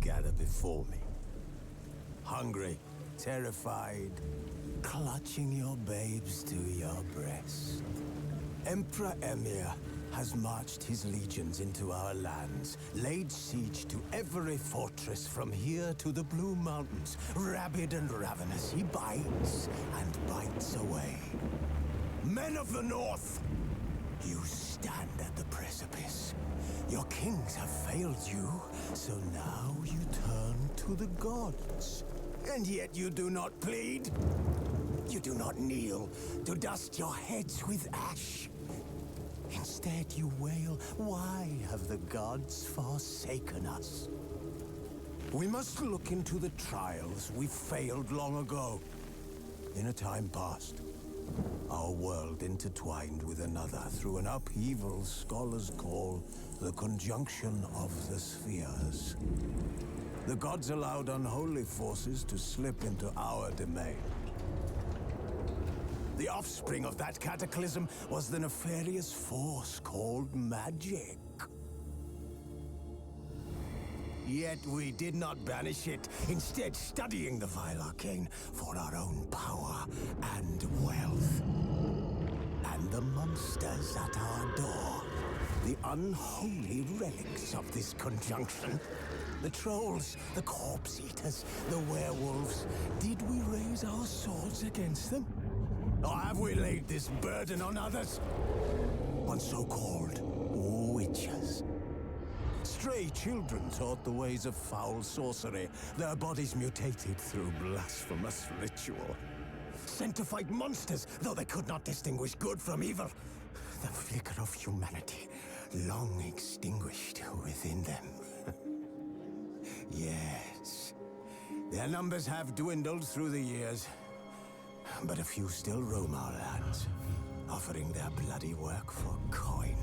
gather before me. Hungry, terrified, clutching your babes to your breast. Emperor Emir has marched his legions into our lands, laid siege to every fortress from here to the Blue Mountains. Rabid and ravenous, he bites and bites away. Men of the North, you stand at the precipice. Your kings have failed you, so now you turn to the gods. And yet you do not plead. You do not kneel to dust your heads with ash. Instead you wail, why have the gods forsaken us? We must look into the trials we failed long ago. In a time past, our world intertwined with another through an upheaval scholars call the conjunction of the spheres. The gods allowed unholy forces to slip into our domain. The offspring of that cataclysm was the nefarious force called magic. Yet we did not banish it, instead studying the vile arcane for our own power and wealth. And the monsters at our door, the unholy relics of this conjunction. The trolls, the corpse eaters, the werewolves. Did we raise our swords against them? Or have we laid this burden on others? On so-called witches. Stray children taught the ways of foul sorcery, their bodies mutated through blasphemous ritual. Sent to fight monsters, though they could not distinguish good from evil. The flicker of humanity, long extinguished within them. Yes, their numbers have dwindled through the years. But a few still roam our lands, offering their bloody work for coin.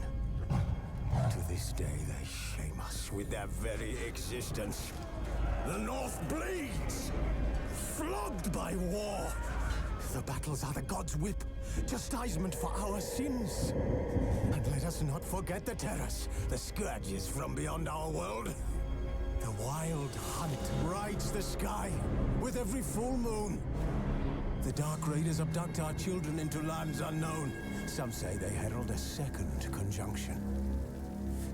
To this day, they shame us with their very existence. The North bleeds, flogged by war. The battles are the gods' whip, chastisement for our sins. And let us not forget the terrors, the scourges from beyond our world. The wild hunt rides the sky with every full moon. The Dark Raiders abduct our children into lands unknown. Some say they herald a second conjunction.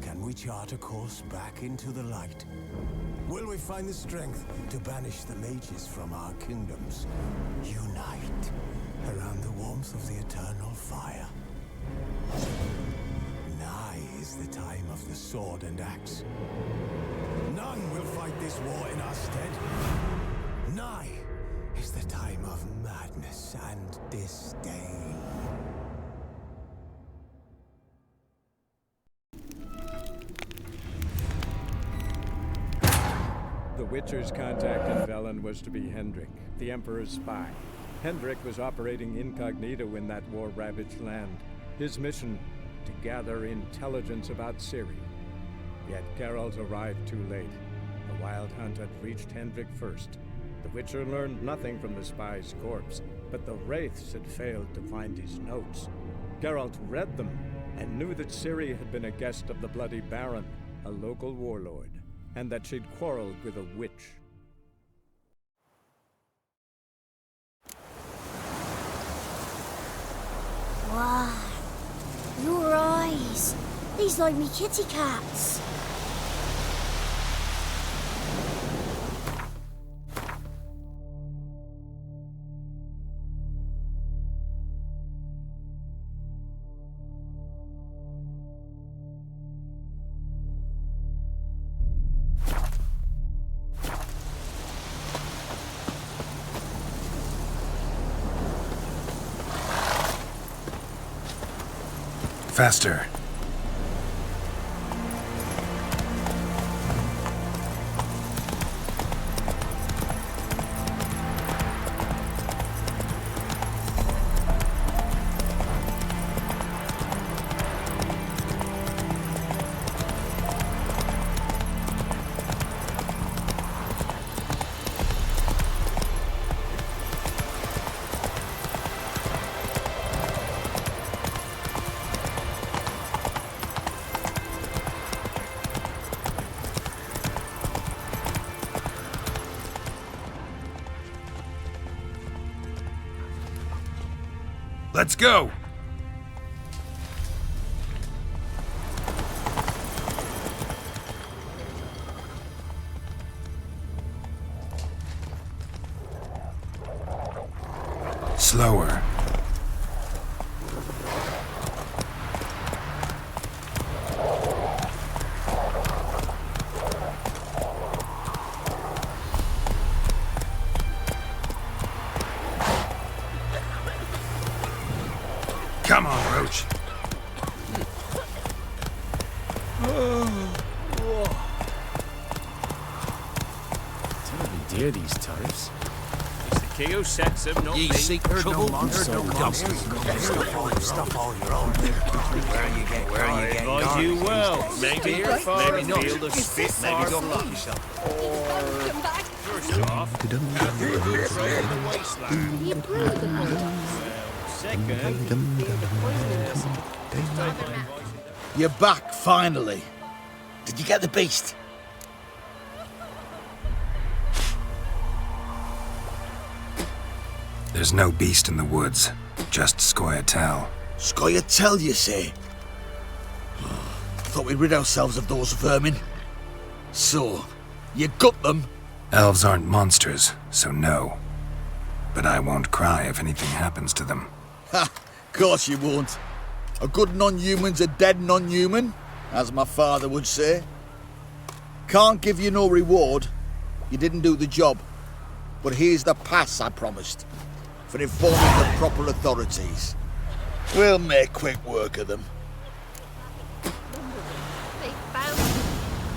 Can we chart a course back into the light? Will we find the strength to banish the mages from our kingdoms? Unite around the warmth of the eternal fire. Nigh is the time of the sword and axe. None will fight this war in our stead. Nigh is the time of madness and disdain. The Witcher's contact in Velen was to be Hendrik, the Emperor's spy. Hendrik was operating incognito in that war-ravaged land. His mission, to gather intelligence about Ciri. Yet Geralt arrived too late. The Wild Hunt had reached Hendrik first. The Witcher learned nothing from the spy's corpse, but the Wraiths had failed to find his notes. Geralt read them and knew that Ciri had been a guest of the Bloody Baron, a local warlord, and that she'd quarreled with a witch. Wow, your eyes, these like me kitty cats. Faster. Let's go! Slower. Come on, Roach. Terribly dear, these tariffs. It's the KO sets them, not Ye me. seek trouble, Stuff all your own. Where are you getting I do well. Maybe Maybe not. field of spit, maybe Don't lock far yourself. first off. Throw the wasteland. Second, You're back, finally. Did you get the beast? There's no beast in the woods, just Scoia'tael. Scoia'tael, you say? Thought we'd rid ourselves of those vermin. So, you got them? Elves aren't monsters, so no. But I won't cry if anything happens to them. Ha! Course you won't. A good non-human's a dead non-human, as my father would say. Can't give you no reward. You didn't do the job. But here's the pass I promised, for informing the proper authorities. We'll make quick work of them. They found him,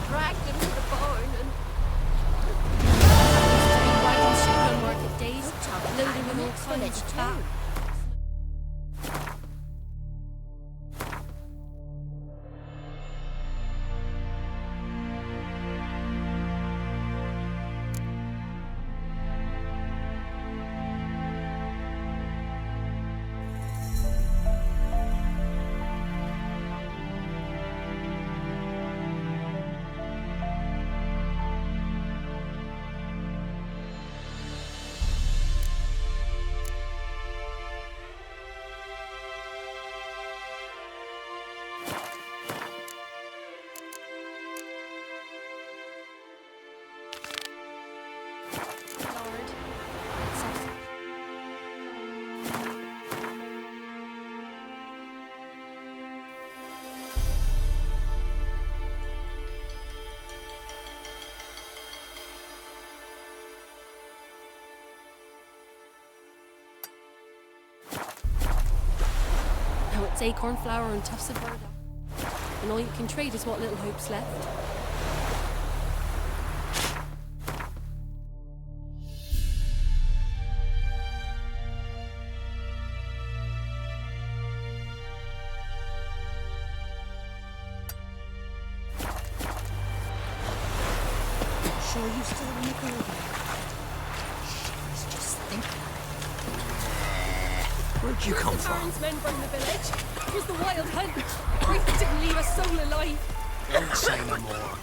dragged him to the barn, and wagons shipped on market days, loaded with all kinds of crap. Now it's acorn flour and tufts of burdock. And all you can trade is what little hope's left. Sure you still want to go there? She's just thinking. Where'd you come from? Burns men from the village. It was the wild hunt. Grief didn't leave a soul alive. Don't say no more.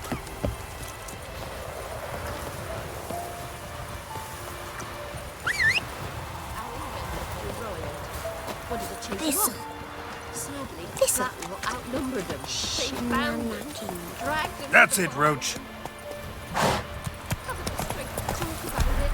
What did it change Listen. them up? Sadly, Listen. battle outnumbered them. They found them, dragged them. That's it, Roach. Haven't the strength to talk about it.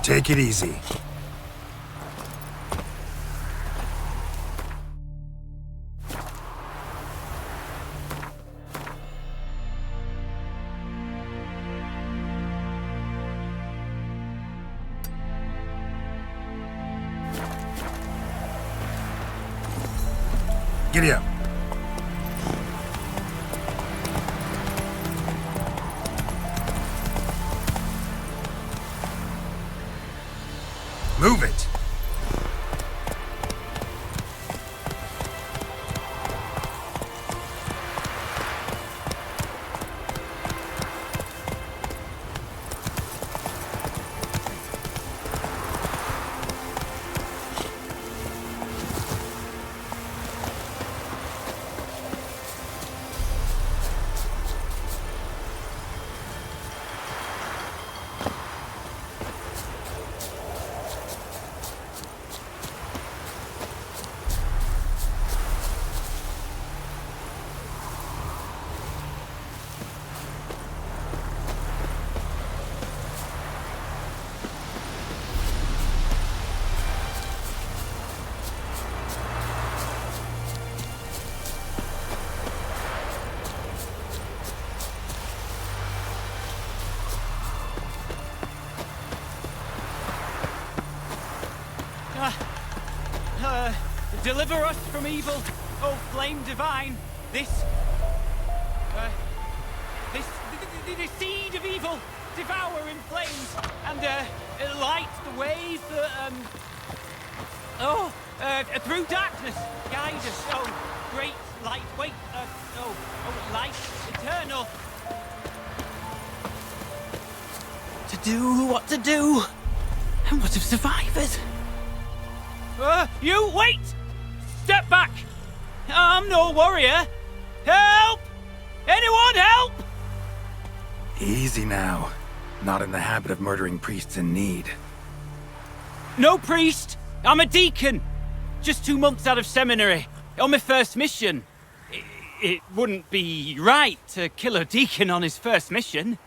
Take it easy. Giddy up. Move it! Deliver us from evil, O flame divine. The seed of evil, devour in flames, and light the ways that, through darkness, guide us. Oh, great light, wait, light eternal. To do what to do, and what of survivors? You wait! Step back! I'm no warrior! Help! Anyone help! Easy now. Not in the habit of murdering priests in need. No priest! I'm a deacon! Just 2 months out of seminary. On my first mission. It wouldn't be right to kill a deacon on his first mission.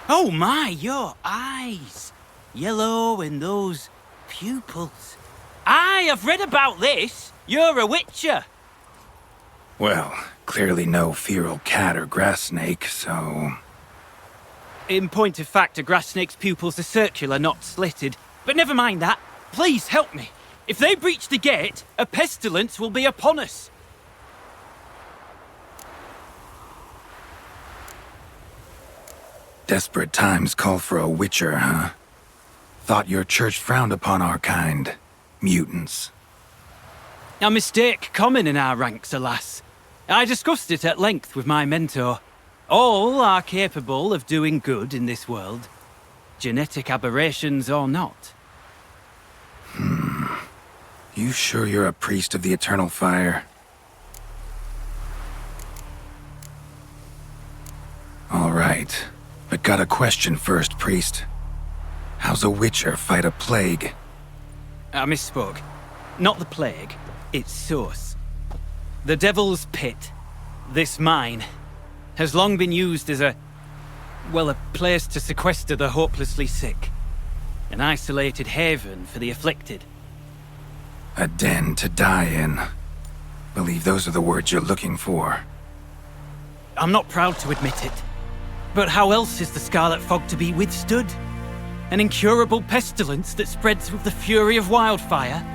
Oh my, your eyes! Yellow and those pupils. I've read about this. You're a witcher. Well, clearly no feral cat or grass snake, so... In point of fact, a grass snake's pupils are circular, not slitted. But never mind that. Please help me. If they breach the gate, a pestilence will be upon us. Desperate times call for a witcher, huh? Thought your church frowned upon our kind. Mutants. A mistake common in our ranks, alas. I discussed it at length with my mentor. All are capable of doing good in this world. Genetic aberrations or not. You sure you're a priest of the eternal fire? All right. But got a question first, priest. How's a witcher fight a plague? I misspoke. Not the plague, its source. The Devil's Pit, this mine, has long been used as a place to sequester the hopelessly sick. An isolated haven for the afflicted. A den to die in. Believe those are the words you're looking for. I'm not proud to admit it. But how else is the Scarlet Fog to be withstood? An incurable pestilence that spreads with the fury of wildfire?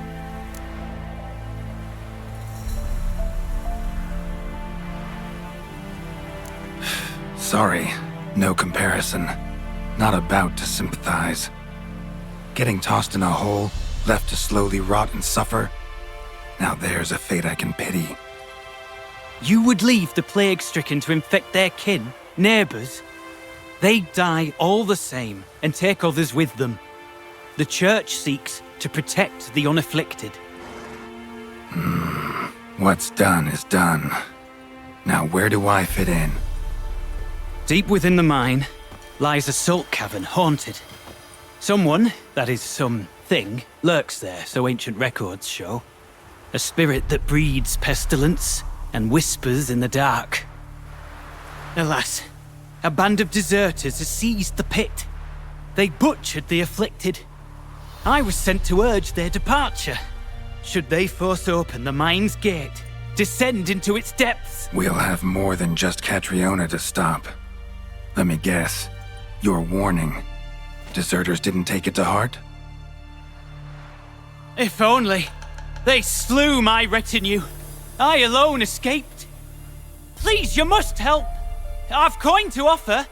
Sorry, no comparison. Not about to sympathize. Getting tossed in a hole, left to slowly rot and suffer? Now there's a fate I can pity. You would leave the plague-stricken to infect their kin, neighbors? They die all the same and take others with them. The Church seeks to protect the unafflicted. What's done is done. Now where do I fit in? Deep within the mine lies a salt cavern haunted. Someone, that is something, lurks there, so ancient records show. A spirit that breeds pestilence and whispers in the dark. Alas, a band of deserters has seized the pit. They butchered the afflicted. I was sent to urge their departure. Should they force open the mine's gate, descend into its depths? We'll have more than just Catriona to stop. Let me guess. Your warning. Deserters didn't take it to heart? If only. They slew my retinue. I alone escaped. Please, you must help. I've coin to offer.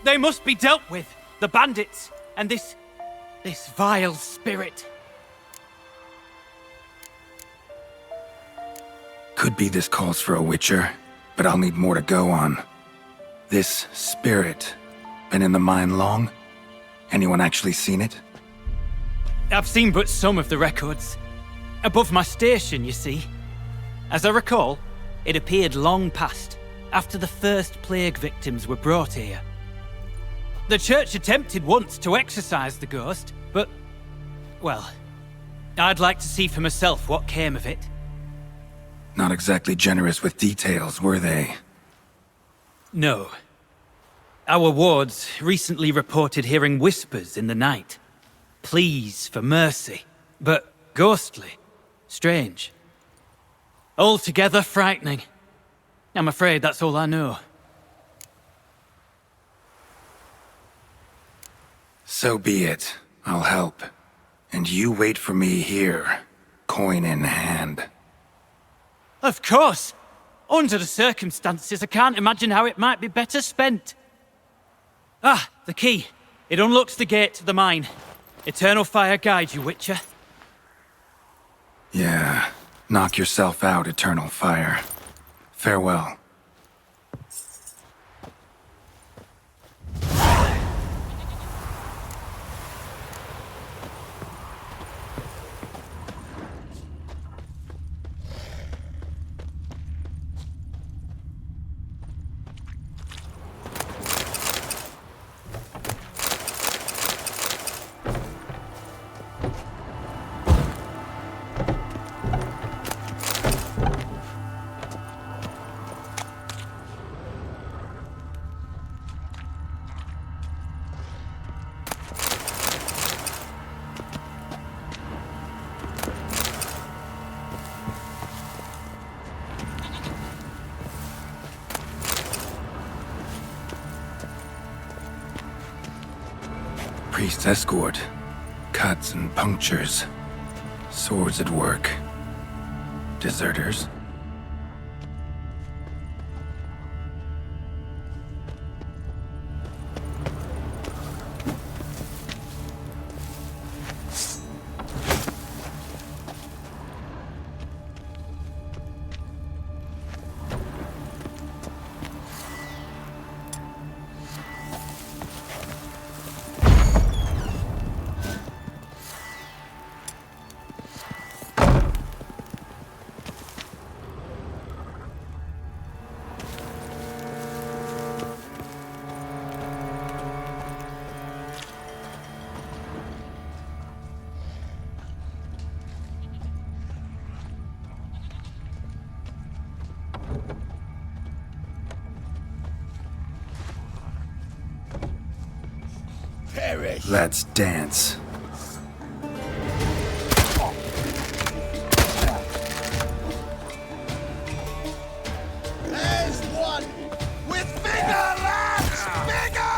They must be dealt with. The bandits and this vile spirit. Could be this calls for a witcher, but I'll need more to go on. This spirit, been in the mine long? Anyone actually seen it? I've seen but some of the records. Above my station, you see. As I recall, it appeared long past, after the first plague victims were brought here. The church attempted once to exorcise the ghost, but, well, I'd like to see for myself what came of it. Not exactly generous with details, were they? No. Our wards recently reported hearing whispers in the night. Pleas for mercy, but ghostly, strange. Altogether frightening. I'm afraid that's all I know. So be it. I'll help. And you wait for me here, coin in hand. Of course! Under the circumstances, I can't imagine how it might be better spent. Ah, the key. It unlocks the gate to the mine. Eternal fire guide you, Witcher. Yeah. Knock yourself out, Eternal Fire. Farewell. Priest's escort. Cuts and punctures. Swords at work. Deserters. Let's dance. There's one with bigger lads! Bigger!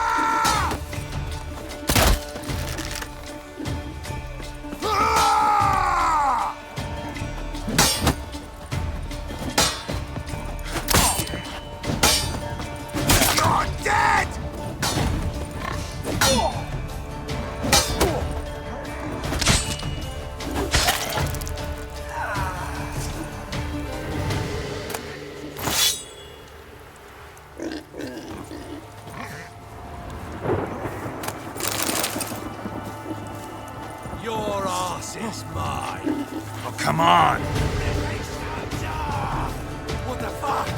Ah! You're dead! Your ass is mine. Oh, come on! What the fuck?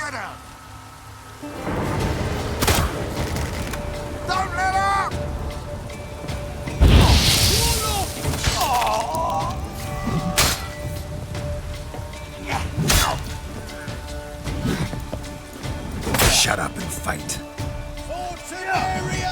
Get out! Don't let up! Shut up and fight. Fortune area!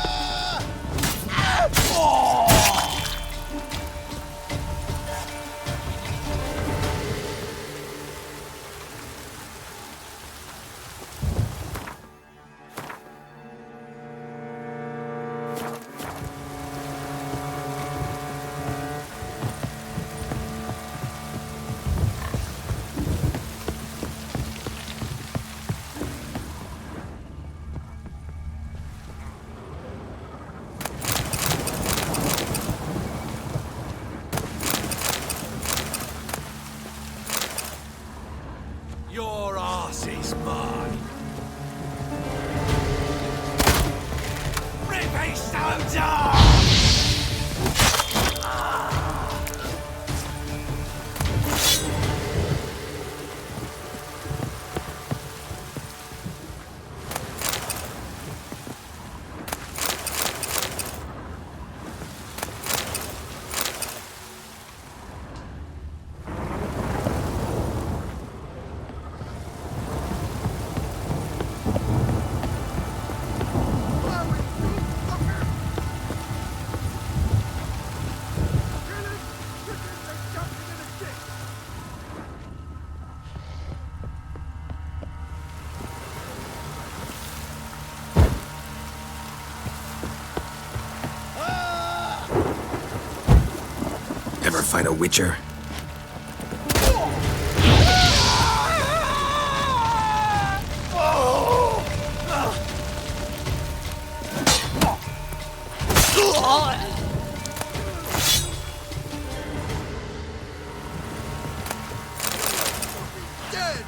Your arse is mine. Rip a stones off! Ever fight a witcher? Dead!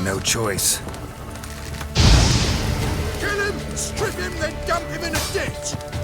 no choice. Kill him! Strip him, then dump him in a ditch!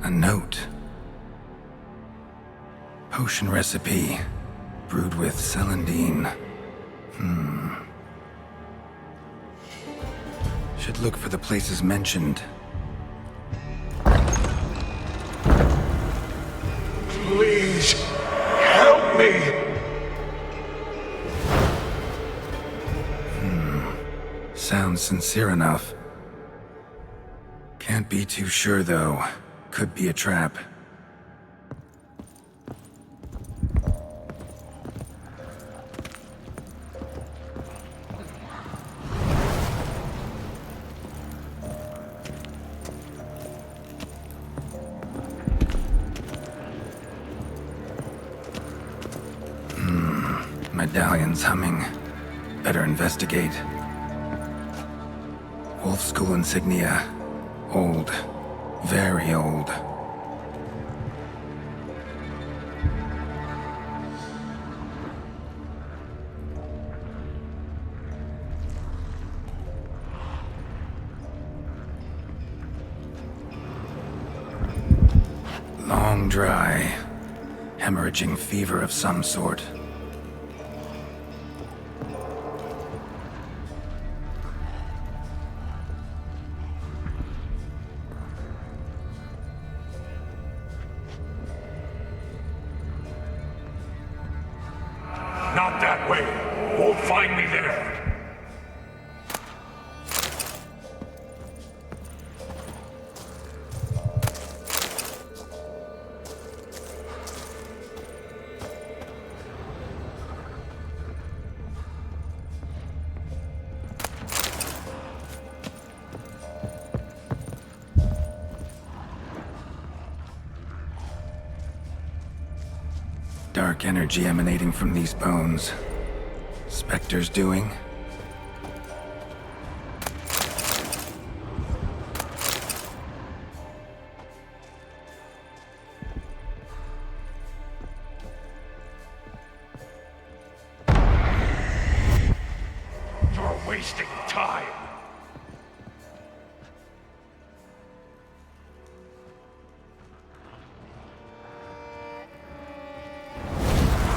A note. Potion recipe. Brewed with celandine. Should look for the places mentioned. Please, help me! Sounds sincere enough. Can't be too sure, though. Could be a trap. Medallion's humming. Better investigate. Wolf School insignia. Old. Very old. Long dry. Hemorrhaging fever of some sort. Not that way. Won't find me there. Dark energy emanating from these bones. Spectre's doing? You're wasting time.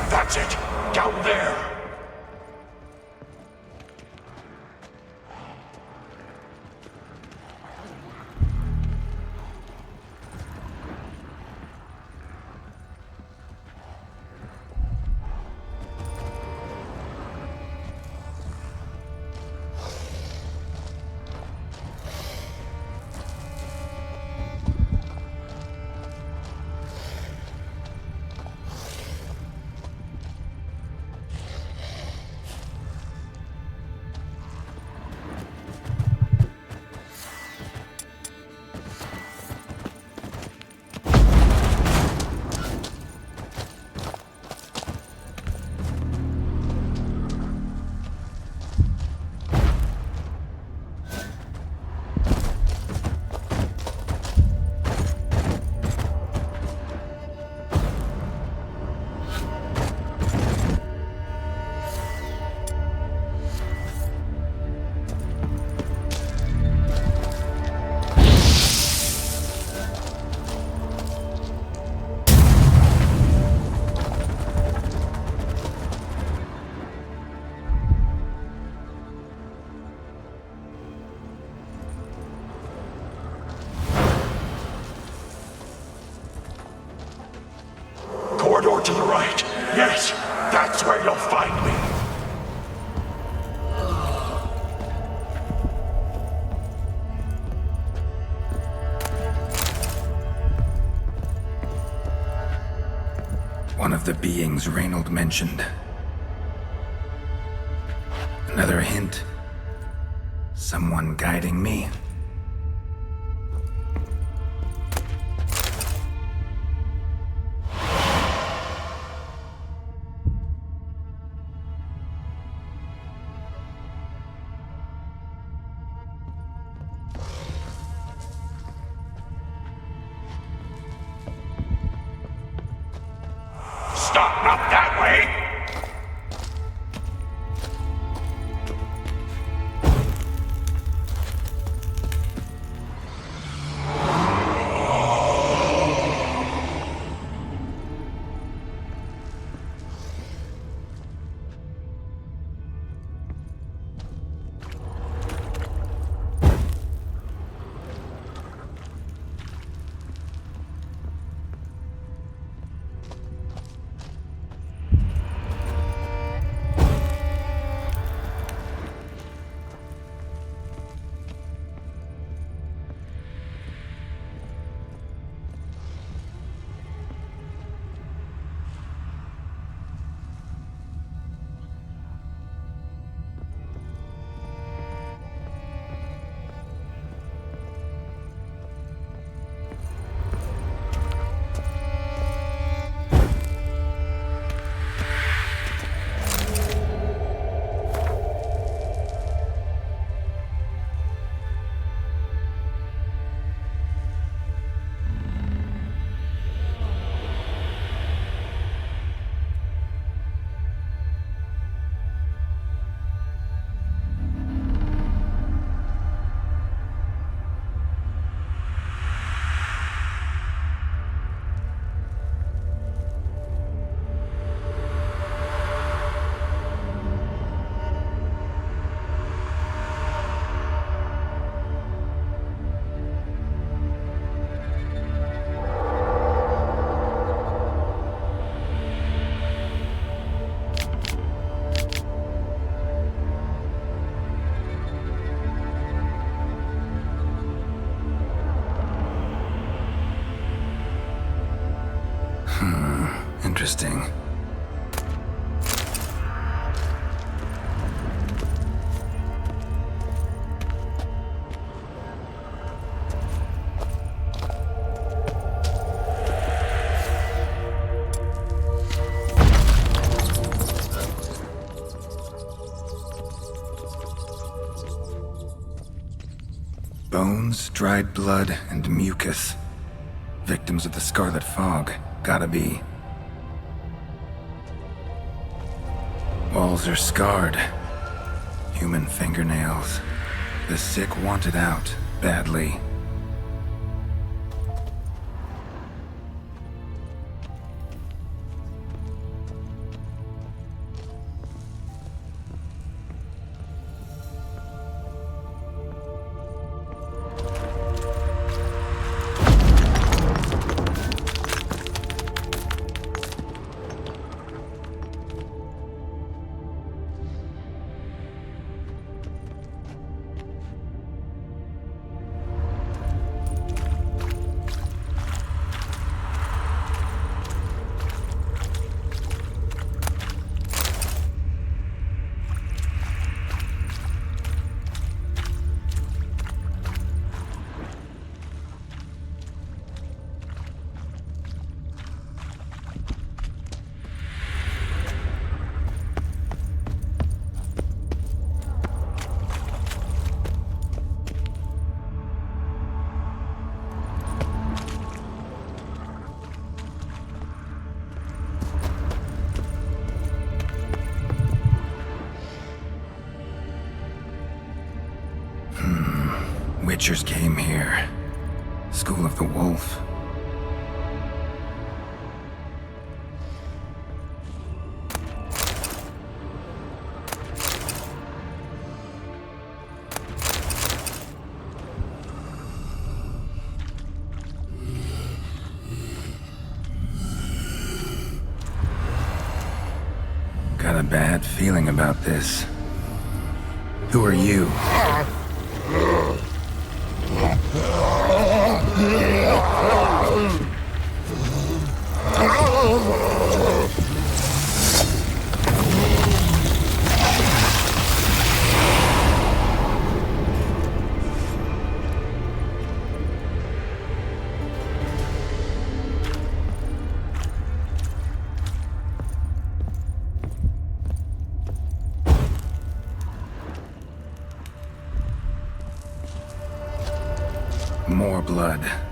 That's it! Down there! Corridor to the right. Yes, that's where you'll find me. One of the beings Reynold mentioned. Another hint. Someone guiding me. Stop, not that way! Interesting. Bones, dried blood, and mucus. Victims of the Scarlet Fog, gotta be. Walls are scarred. Human fingernails. The sick want it out, badly. Witchers came here. School of the Wolf. Got a bad feeling about this. Who are you? More blood.